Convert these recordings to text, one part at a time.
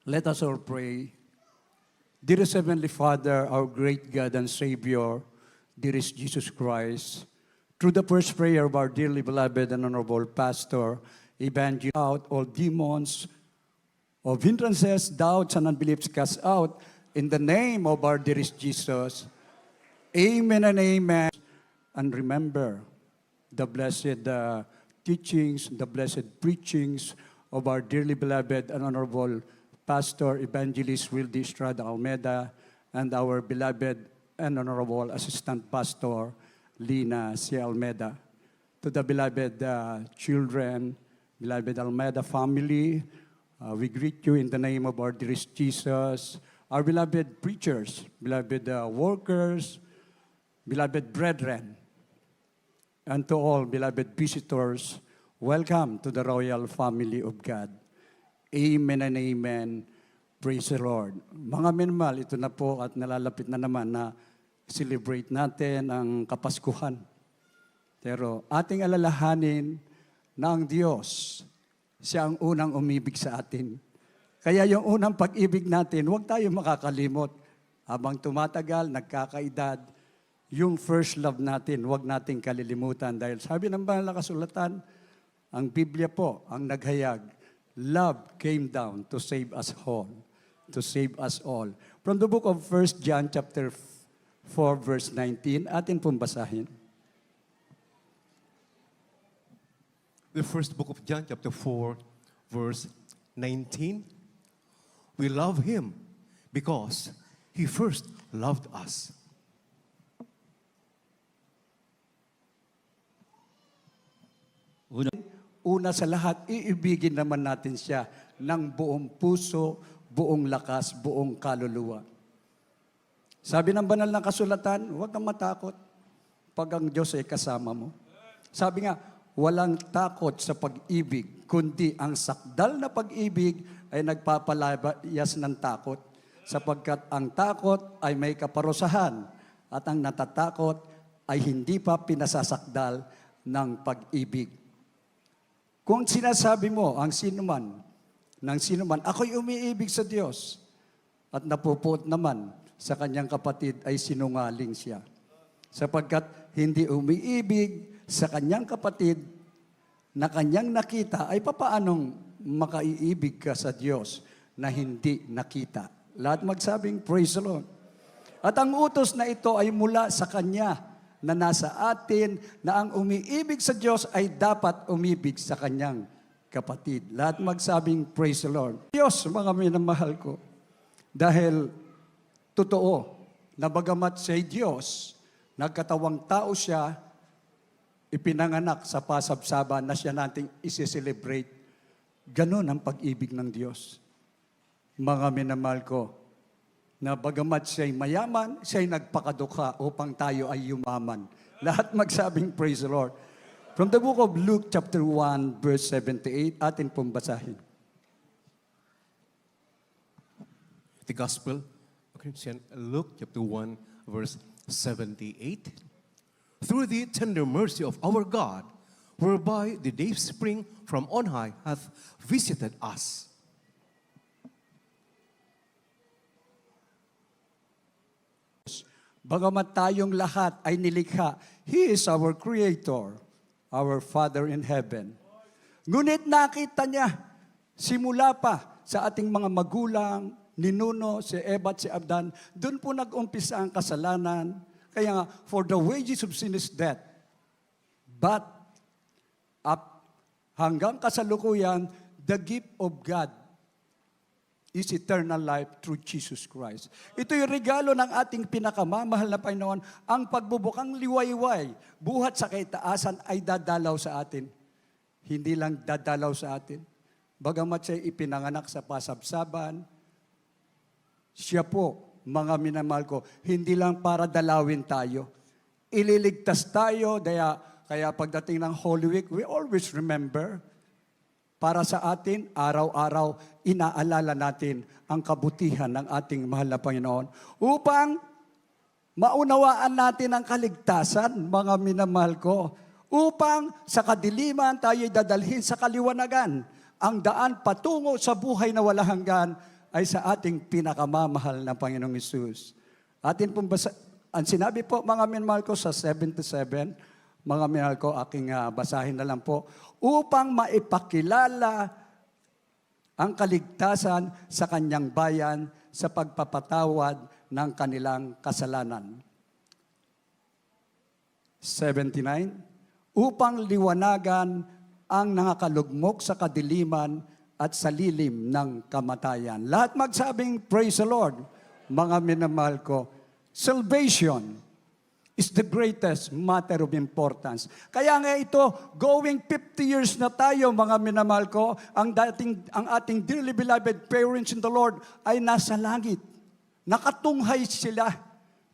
Let us all pray. Dearest Heavenly Father, our great God and Savior, dearest Jesus Christ, through the first prayer of our dearly beloved and honorable pastor, evangelist, out all demons of hindrances, doubts, and unbeliefs cast out in the name of our dearest Jesus. Amen and amen. And remember the blessed teachings, the blessed preachings of our dearly beloved and honorable Pastor Evangelist Wildy Estrada Almeida and our beloved and honorable Assistant Pastor Lina C. Almeida. To the beloved children, beloved Almeida family, we greet you in the name of our dearest Jesus. Our beloved preachers, beloved workers, beloved brethren, and to all beloved visitors, welcome to the royal family of God. Amen and amen. Praise the Lord. Mga minmal, ito na po at nalalapit na naman na celebrate natin ang Kapaskuhan. Pero ating alalahanin na ang Diyos, siya ang unang umibig sa atin. Kaya yung unang pag-ibig natin, huwag tayo makakalimot. Habang tumatagal, nagkakaedad, yung first love natin, huwag nating kalilimutan. Dahil sabi ng banal na kasulatan, ang Biblia po ang naghayag, love came down to save us all. To save us all. From the book of 1 John chapter 4 verse 19, atin pong basahin. The first book of John chapter 4 verse 19. We love Him because He first loved us. Una sa lahat, iibigin naman natin siya ng buong puso, buong lakas, buong kaluluwa. Sabi ng banal na kasulatan, huwag kang matakot pag ang Diyos ay kasama mo. Sabi nga, walang takot sa pag-ibig, kundi ang sakdal na pag-ibig ay nagpapalayas ng takot, sapagkat ang takot ay may kaparusahan at ang natatakot ay hindi pa pinasasakdal ng pag-ibig. Kung sinasabi mo ang sinuman, ako'y umiibig sa Diyos at napuput naman sa kanyang kapatid ay sinungaling siya. Sapagkat hindi umiibig sa kanyang kapatid na kanyang nakita, ay papaanong makaiibig ka sa Diyos na hindi nakita? Lahat magsabing, praise the Lord. At ang utos na ito ay mula sa Kanya, na nasa atin, na ang umiibig sa Diyos ay dapat umibig sa kanyang kapatid. Lahat magsabing, praise the Lord. Diyos, mga minamahal ko, dahil totoo, na bagamat siya'y Diyos, nagkatawang tao siya, ipinanganak sa pasabsaban na siya nating isi-celebrate. Ganon ang pag-ibig ng Diyos. Mga minamahal ko, na bagamat siya'y mayaman, siya'y nagpakadukha upang tayo ay yumaman. Lahat magsabing praise the Lord. From the book of Luke chapter 1 verse 78, atin pong basahin. The Gospel according to St. Luke chapter 1 verse 78. Through the tender mercy of our God, whereby the day spring from on high hath visited us. Bagamat tayong lahat ay nilikha, He is our Creator, our Father in heaven. Ngunit nakita niya, simula pa sa ating mga magulang, ninuno, si Eva at si Abdan, doon po nag-umpisa ang kasalanan. Kaya nga, for the wages of sin is death. But, up hanggang kasalukuyan, the gift of God is eternal life through Jesus Christ. Ito yung regalo ng ating pinakamamahal na Panginoon, ang pagbubukang liwayway, buhat sa kaitaasan ay dadalaw sa atin. Hindi lang dadalaw sa atin. Bagamat siya ipinanganak sa pasabsaban, siya po, mga minamahal ko, hindi lang para dalawin tayo. Ililigtas tayo, kaya pagdating ng Holy Week, we always remember, para sa atin, araw-araw, inaalala natin ang kabutihan ng ating mahal na Panginoon upang maunawaan natin ang kaligtasan, mga minamahal ko, upang sa kadiliman tayo'y dadalhin sa kaliwanagan, ang daan patungo sa buhay na walang hanggan ay sa ating pinakamamahal na Panginoong Hesus. Atin pong ang sinabi po, mga minamahal ko, sa 77, mga minamahal ko, aking basahin na lang po, upang maipakilala ang kaligtasan sa kanyang bayan sa pagpapatawad ng kanilang kasalanan. 79, upang liwanagan ang nangakalugmok sa kadiliman at sa lilim ng kamatayan. Lahat magsabing, praise the Lord, mga minamahal ko. Salvation is the greatest matter of importance. Kaya nga ito, going 50 years na tayo, mga minamahal ko, ang ating dearly beloved parents in the Lord ay nasa langit. Nakatunghay sila,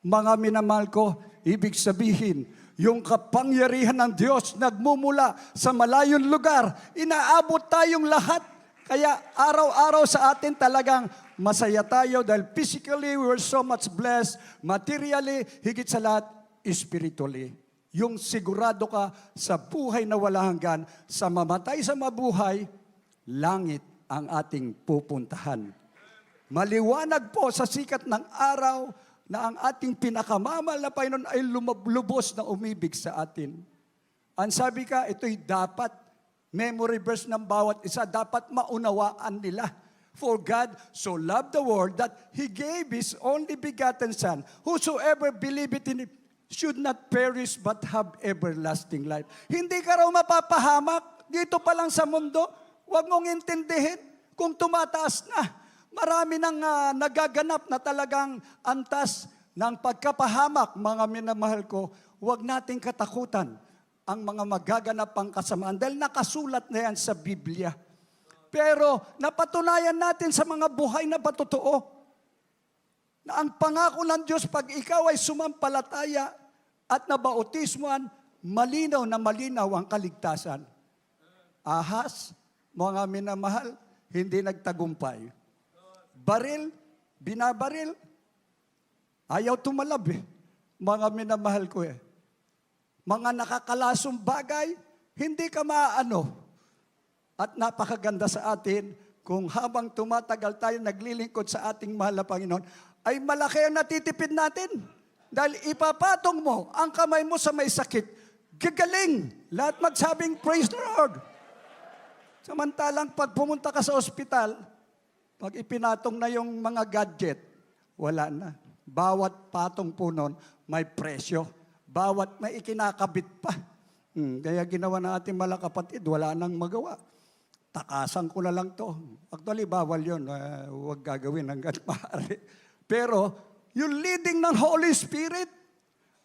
mga minamahal ko. Ibig sabihin, yung kapangyarihan ng Diyos nagmumula sa malayong lugar, inaabot tayong lahat. Kaya araw-araw sa atin talagang masaya tayo dahil physically we were so much blessed, materially, higit sa lahat, spiritually. Yung sigurado ka sa buhay na wala hanggan, sa mamatay sa mabuhay, langit ang ating pupuntahan. Maliwanag po sa sikat ng araw na ang ating pinakamamahal na Panginoon ay lubos na umibig sa atin. Ang sabi ka, ito'y dapat, memory verse ng bawat isa, dapat maunawaan nila. For God so loved the world that He gave His only begotten Son, whosoever believeth in Him should not perish but have everlasting life. Hindi ka raw mapapahamak dito pa lang sa mundo. Huwag mong intindihin kung tumataas na. Marami nang nagaganap na talagang antas ng pagkapahamak, mga minamahal ko. Huwag nating katakutan ang mga magaganap pang kasamaan dahil nakasulat na yan sa Biblia. Pero napatunayan natin sa mga buhay na patotoo na ang pangako ng Diyos pag ikaw ay sumampalataya at nabautismuhan, malinaw na malinaw ang kaligtasan. Ahas, mga minamahal, hindi nagtagumpay. Baril, binabaril, ayaw tumalab eh. Mga minamahal ko eh. Mga nakakalasong bagay, hindi ka maano. At napakaganda sa atin, kung habang tumatagal tayo naglilingkod sa ating mahal na Panginoon, ay malaki ang natitipid natin. Dahil ipapatong mo ang kamay mo sa may sakit, gagaling. Lahat magsabing, praise the Lord. Samantalang pag pumunta ka sa ospital, pag ipinatong na yung mga gadget, wala na. Bawat patong po nun, may presyo. Bawat may ikinakabit pa. Kaya ginawa ng ating mga kapatid, wala nang magawa. Takasan ko na lang to. Actually, bawal yun. Huwag gagawin hanggang maaari. Pero, yung leading ng Holy Spirit,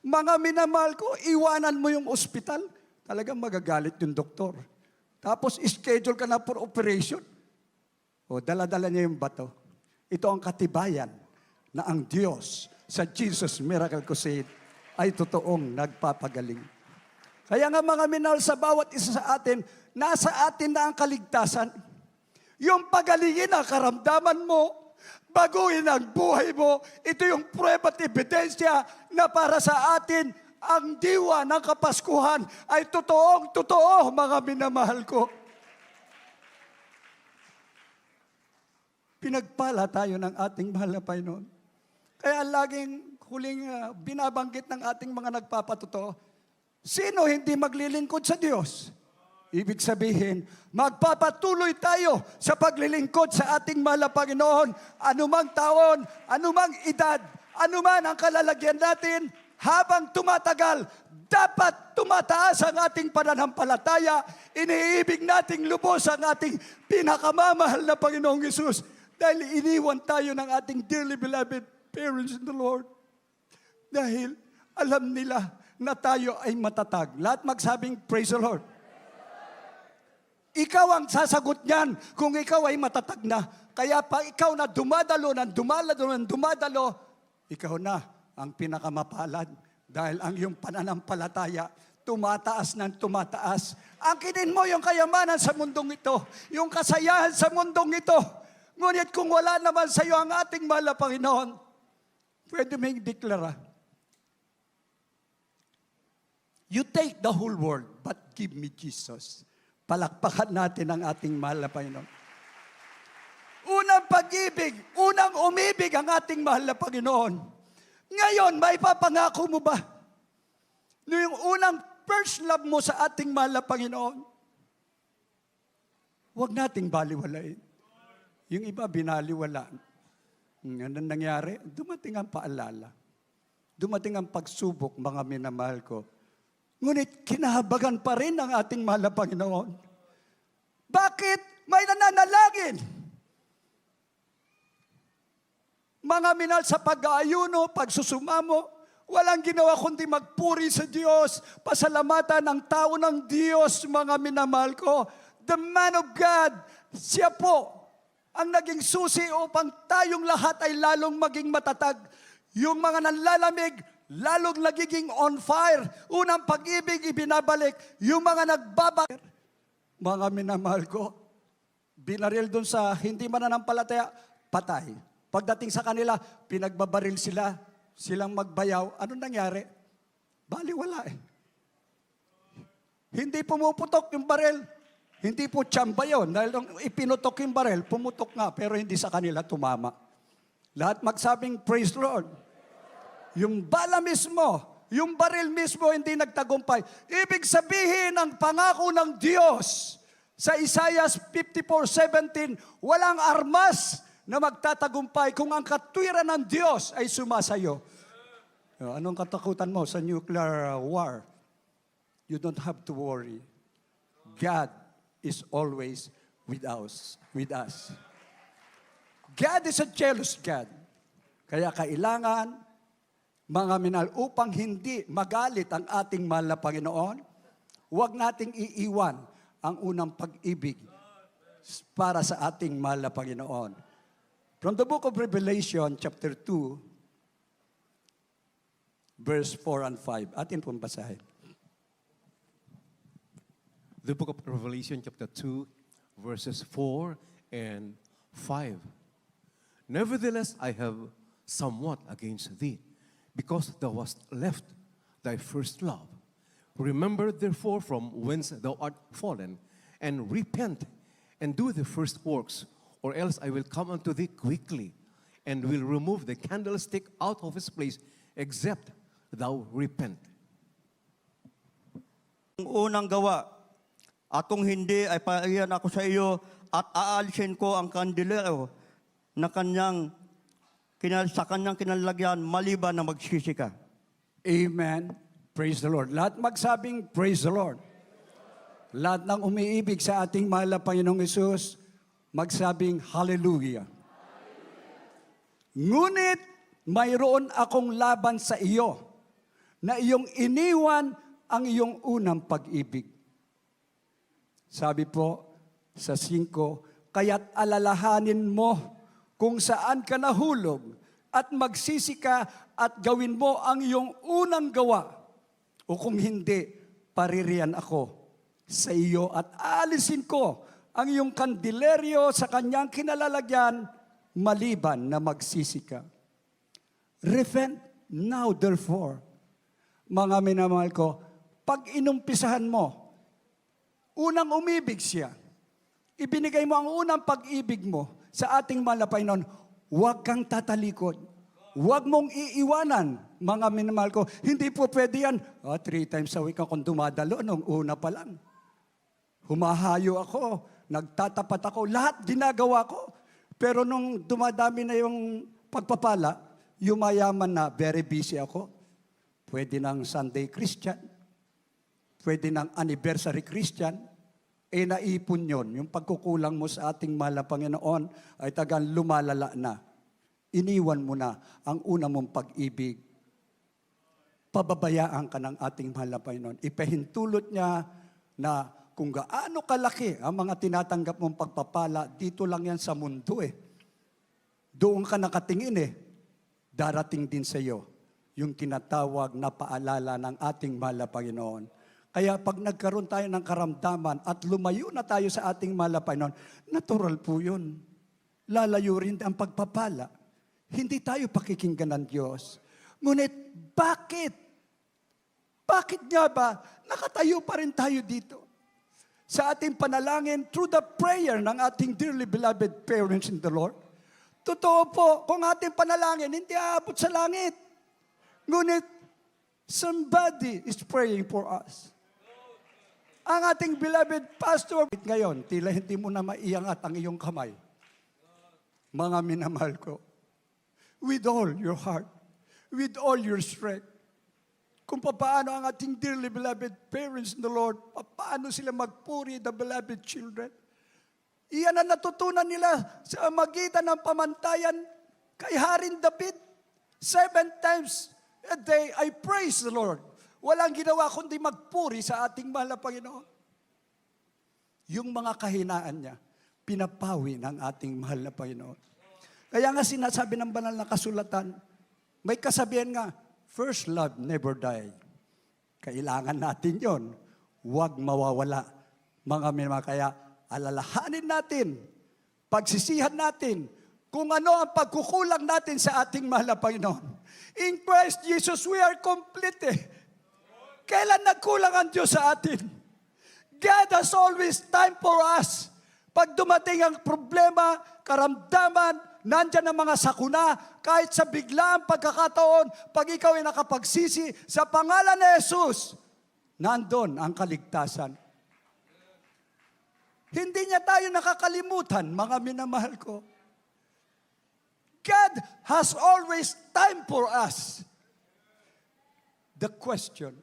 mga minamahal ko, iwanan mo yung ospital. Talagang magagalit yung doktor. Tapos, schedule ka na for operation. O, dala-dala niya yung bato. Ito ang katibayan na ang Diyos sa Jesus Miracle Crusade ay totoong nagpapagaling. Kaya nga mga minahal, sa bawat isa sa atin, nasa atin na ang kaligtasan. Yung pagalingin ang karamdaman mo, baguhin ang buhay mo, ito yung prueba at ebidensya na para sa atin, ang diwa ng Kapaskuhan ay totoo, mga minamahal ko. Pinagpala tayo ng ating mahal na Panginoon. Kaya laging huling binabanggit ng ating mga nagpapatotoo, sino hindi maglilingkod sa Diyos? Ibig sabihin, magpapatuloy tayo sa paglilingkod sa ating mahal na Panginoon, anumang taon, anumang edad, anuman ang kalalagyan natin, habang tumatagal, dapat tumataas ang ating pananampalataya, iniibig nating lubos ang ating pinakamamahal na Panginoong Hesus. Dahil iniwan tayo ng ating dearly beloved parents in the Lord. Dahil alam nila na tayo ay matatag. Lahat magsabing, praise the Lord. Ikaw ang sasagot niyan kung ikaw ay matatag na. Kaya pa ikaw na dumadalo, ikaw na ang pinakamapalad. Dahil ang iyong pananampalataya, tumataas ng tumataas. Angkinin mo yung kayamanan sa mundong ito, yung kasayahan sa mundong ito. Ngunit kung wala naman sa iyo ang ating mahal na Panginoon, pwede may deklara, you take the whole world, but give me Jesus. Palakpakan natin ang ating mahal na Panginoon. Unang pag-ibig, unang umibig ang ating mahal na Panginoon. Ngayon, may papangako mo ba? Yung unang first love mo sa ating mahal na Panginoon, huwag nating baliwalain. Yung iba, binaliwala. Anong nangyari? Dumating ang paalala. Dumating ang pagsubok, mga minamahal ko. Ngunit kinahabagan pa rin ang ating mahal na Panginoon. Bakit? May nananalangin. Mga minal sa pag-aayuno, pagsusumamo, walang ginawa kundi magpuri sa Diyos, pasalamatan ang tao ng Diyos, mga minamahal ko. The man of God, siya po ang naging susi upang tayong lahat ay lalong maging matatag. Yung mga nanlalamig, lalong nagiging on fire. Unang pag-ibig, ibinabalik. Yung mga nagbabakir, mga minamahal ko, binaril dun sa hindi mananampalataya, patay. Pagdating sa kanila, pinagbabaril sila, silang magbayaw. Anong nangyari? Baliwala eh. Hindi pumuputok yung baril. Hindi po tsamba yun. Dahil nung ipinutok yung baril, pumutok nga, pero hindi sa kanila tumama. Lahat magsabing, praise the Lord. Yung bala mismo, yung baril mismo, hindi nagtagumpay. Ibig sabihin, ang pangako ng Diyos sa Isaiah 54:17, walang armas na magtatagumpay kung ang katwiran ng Diyos ay sumasayo. Anong katakutan mo sa nuclear war? You don't have to worry. God is always with us. God is a jealous God. Kaya kailangan, mga minal, upang hindi magalit ang ating mahal na Panginoon, huwag nating iiwan ang unang pag-ibig para sa ating mahal na Panginoon. From the book of Revelation, chapter 2, verse 4 and 5. Atin pong basahin. The book of Revelation, chapter 2, verses 4 and 5. Nevertheless, I have somewhat against thee, because thou hast left thy first love. Remember, therefore, from whence thou art fallen, and repent, and do the first works, or else I will come unto thee quickly, and will remove the candlestick out of its place, except thou repent. Ang unang gawa, at kung hindi, ay paiyan ako sa iyo, at aalisin ko ang kandilero na sa kanyang kinalagyan, maliban na magsisi ka. Amen. Praise the Lord. Lahat magsabing, praise the Lord. Lahat ng umiibig sa ating mahal na Panginoong Hesus, magsabing, hallelujah. Ngunit, mayroon akong laban sa iyo, na iyong iniwan ang iyong unang pag-ibig. Sabi po sa 5, kaya't alalahanin mo kung saan ka nahulog at magsisi ka at gawin mo ang iyong unang gawa. O kung hindi, paririyan ako sa iyo at aalisin ko ang iyong kandileryo sa kanyang kinalalagyan maliban na magsisi ka. Repent now therefore. Mga minamahal ko, pag inumpisahan mo, unang umibig siya, ibinigay mo ang unang pag-ibig mo sa ating mahal na Panginoon, huwag kang tatalikod. Huwag mong iiwanan, mga minamahal ko. Hindi po pwede yan. 3 times a week akong dumadalo nung una pa lang. Humahayo ako, nagtatapat ako, lahat ginagawa ko. Pero nung dumadami na yung pagpapala, yumayaman na, very busy ako. Pwede ng Sunday Christian, pwede ng anniversary Christian, naipon yon. Yung pagkukulang mo sa ating mahal na Panginoon ay tagang lumalala na. Iniwan mo na ang una mong pag-ibig. Pababayaan ka ng ating mahal na Panginoon. Ipahintulot niya na kung gaano kalaki ang mga tinatanggap mong pagpapala, dito lang yan sa mundo eh. Doon ka nakatingin eh. Darating din sa iyo yung tinatawag na paalala ng ating mahal na Panginoon. Kaya pag nagkaroon tayo ng karamdaman at lumayo na tayo sa ating mahal na Panginoon, natural po yun. Lalayo rin ang pagpapala. Hindi tayo pakikinggan ng Diyos. Ngunit bakit? Bakit nga ba nakatayo pa rin tayo dito? sa ating panalangin through the prayer ng ating dearly beloved parents in the Lord. Totoo po, kung ating panalangin, hindi aabot sa langit. Ngunit, somebody is praying for us. Ang ating beloved pastor, ngayon, tila hindi mo na maiangat ang iyong kamay. Mga minamahal ko, with all your heart, with all your strength, kung paano ang ating dearly beloved parents in the Lord, paano sila magpuri the beloved children. Iyan ang natutunan nila sa magitan ng pamantayan kay Haring David. 7 times a day, I praise the Lord. Walang ginawa kundi magpuri sa ating mahal na Panginoon. Yung mga kahinaan niya, pinapawi ng ating mahal na Panginoon. Kaya nga sinasabi ng banal na kasulatan, may kasabihan nga, first love never die. Kailangan natin yon. Huwag mawawala. Mga minamahal, kaya alalahanin natin, pagsisihan natin, kung ano ang pagkukulang natin sa ating mahal na Panginoon. In Christ Jesus, we are complete. Kailan nagkulang ang Diyos sa atin? God has always time for us. Pag dumating ang problema, karamdaman, nandyan ang mga sakuna, kahit sa biglaang pagkakataon, pag ikaw ay nakapagsisi sa pangalan ni Jesus, nandun ang kaligtasan. Hindi niya tayo nakakalimutan, mga minamahal ko. God has always time for us. The question,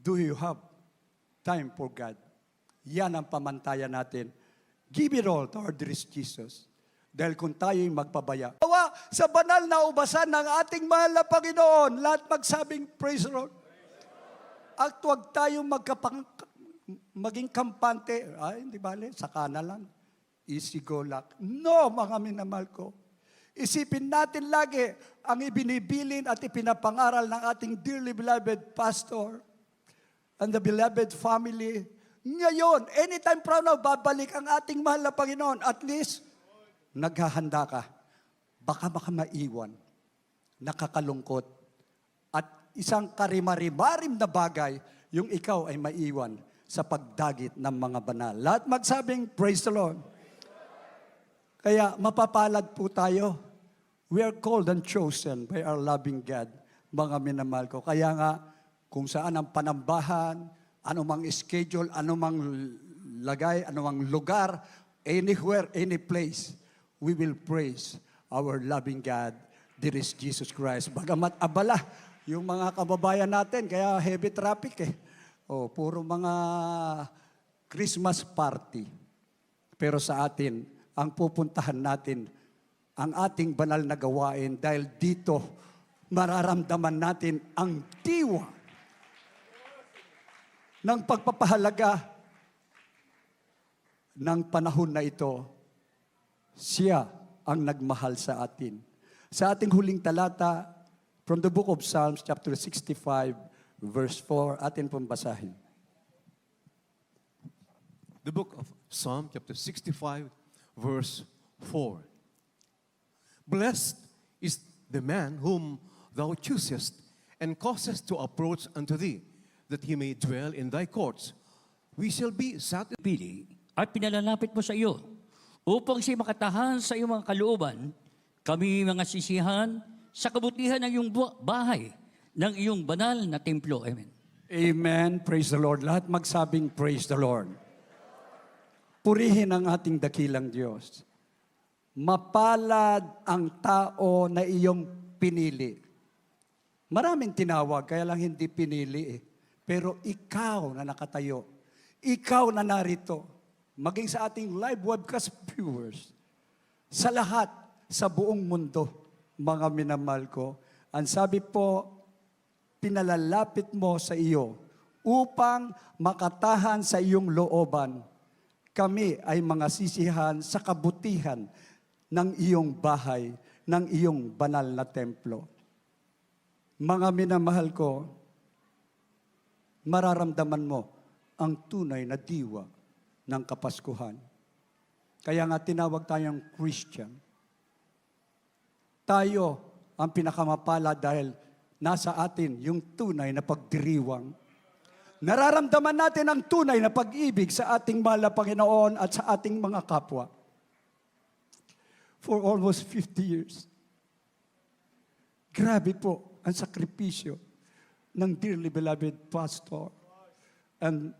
do you have time for God? Yan ang pamantayan natin. Give it all to our dearest Jesus. Dahil kung tayo'y magpabaya. Sa banal na ubasan ng ating mahal na Panginoon, lahat magsabing, praise the Lord. At huwag tayong maging kampante. Ay, hindi bale, saka na lang. Easy go luck. No, mga minamahal ko. Isipin natin lagi ang ibinibilin at ipinapangaral ng ating dearly beloved pastor and the beloved family. Ngayon, anytime from now, babalik ang ating mahal na Panginoon. At least, naghahanda ka. Baka maiwan. Nakakalungkot. At isang karimarimarim na bagay, yung ikaw ay maiwan sa pagdagit ng mga banal. Lahat magsabing, praise the Lord. Kaya mapapalad po tayo. We are called and chosen by our loving God, mga minamahal ko. Kaya nga, kung saan ang panambahan, anumang schedule, anumang lagay, anumang lugar, anywhere, any place, we will praise our loving God, dearest Jesus Christ. Bagamat abala yung mga kababayan natin, kaya heavy traffic puro mga Christmas party. Pero sa atin, ang pupuntahan natin, ang ating banal na gawain dahil dito mararamdaman natin ang diwa ng pagpapahalaga ng panahon na ito. Siya ang nagmahal sa atin. Sa ating huling talata, from the book of Psalms, chapter 65, verse 4, atin pong basahin. The book of Psalm, chapter 65, verse 4. Blessed is the man whom thou choosest, and causest to approach unto thee, that he may dwell in thy courts. We shall be satisfied. Pili at pinalalapit mo sa iyo, upang siya makatahan sa iyong mga kalooban, kami mga sisihan sa kabutihan ng iyong bahay, ng iyong banal na templo. Amen. Amen. Praise the Lord. Lahat magsabing praise the Lord. Purihin ang ating dakilang Diyos. Mapalad ang tao na iyong pinili. Maraming tinawag, kaya lang hindi pinili Pero ikaw na nakatayo, ikaw na narito, maging sa ating live webcast viewers, sa lahat, sa buong mundo, mga minamahal ko, ang sabi po, pinalalapit mo sa iyo upang makatahan sa iyong looban. Kami ay mga sisihan sa kabutihan ng iyong bahay, ng iyong banal na templo. Mga minamahal ko, mararamdaman mo ang tunay na diwa ng Kapaskuhan. Kaya nga tinawag tayong Christian. Tayo ang pinakamapala dahil nasa atin yung tunay na pagdiriwang. Nararamdaman natin ang tunay na pag-ibig sa ating mahal na Panginoon at sa ating mga kapwa. For almost 50 years. Grabe po ang sakripisyo ng dearly beloved pastor and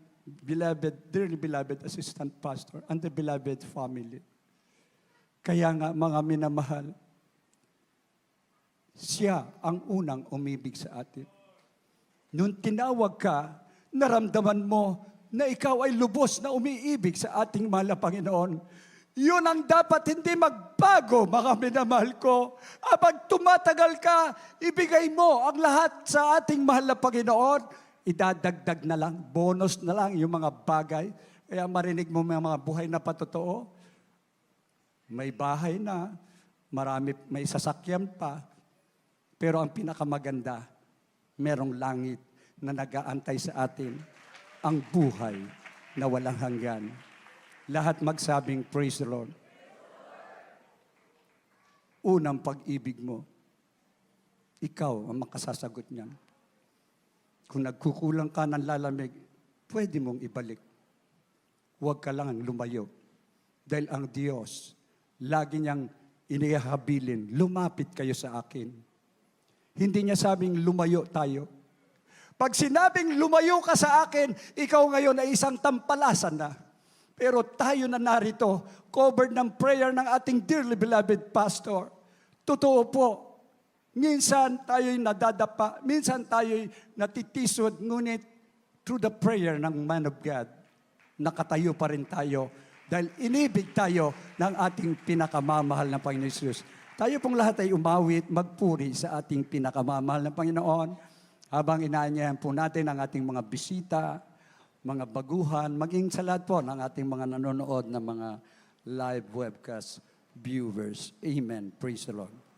dearly beloved assistant pastor and the beloved family. Kaya nga mga minamahal, siya ang unang umibig sa atin. Nung tinawag ka, naramdaman mo na ikaw ay lubos na umiibig sa ating mahal na Panginoon. Yun ang dapat hindi magbago, mga minamahal ko. Habang tumatagal ka, ibigay mo ang lahat sa ating mahal na Panginoon. Idadagdag na lang, bonus na lang yung mga bagay. Kaya marinig mo mga buhay na patotoo. May bahay na, may sasakyan pa. Pero ang pinakamaganda, merong langit na nag-aantay sa atin, ang buhay na walang hanggan. Lahat magsabing, praise the Lord. Unang pag-ibig mo, ikaw ang makasasagot niyan. Kung nagkukulang ka ng lalamig, pwede mong ibalik. Huwag ka lang lumayo. Dahil ang Diyos, lagi niyang inihabilin, lumapit kayo sa akin. Hindi niya sabing lumayo tayo. Pag sinabing lumayo ka sa akin, ikaw ngayon ay isang tampalasan na. Pero tayo na narito, covered ng prayer ng ating dearly beloved pastor. Totoo po, minsan tayo'y nadadapa, minsan tayo'y natitisod, ngunit through the prayer ng man of God, nakatayo pa rin tayo dahil inibig tayo ng ating pinakamamahal na Panginoon Jesus. Tayo pong lahat ay umawit, magpuri sa ating pinakamamahal na Panginoon habang inaanyayan po natin ang ating mga bisita, mga baguhan, maging sa lahat po ng ating mga nanonood na mga live webcast viewers. Amen. Praise the Lord.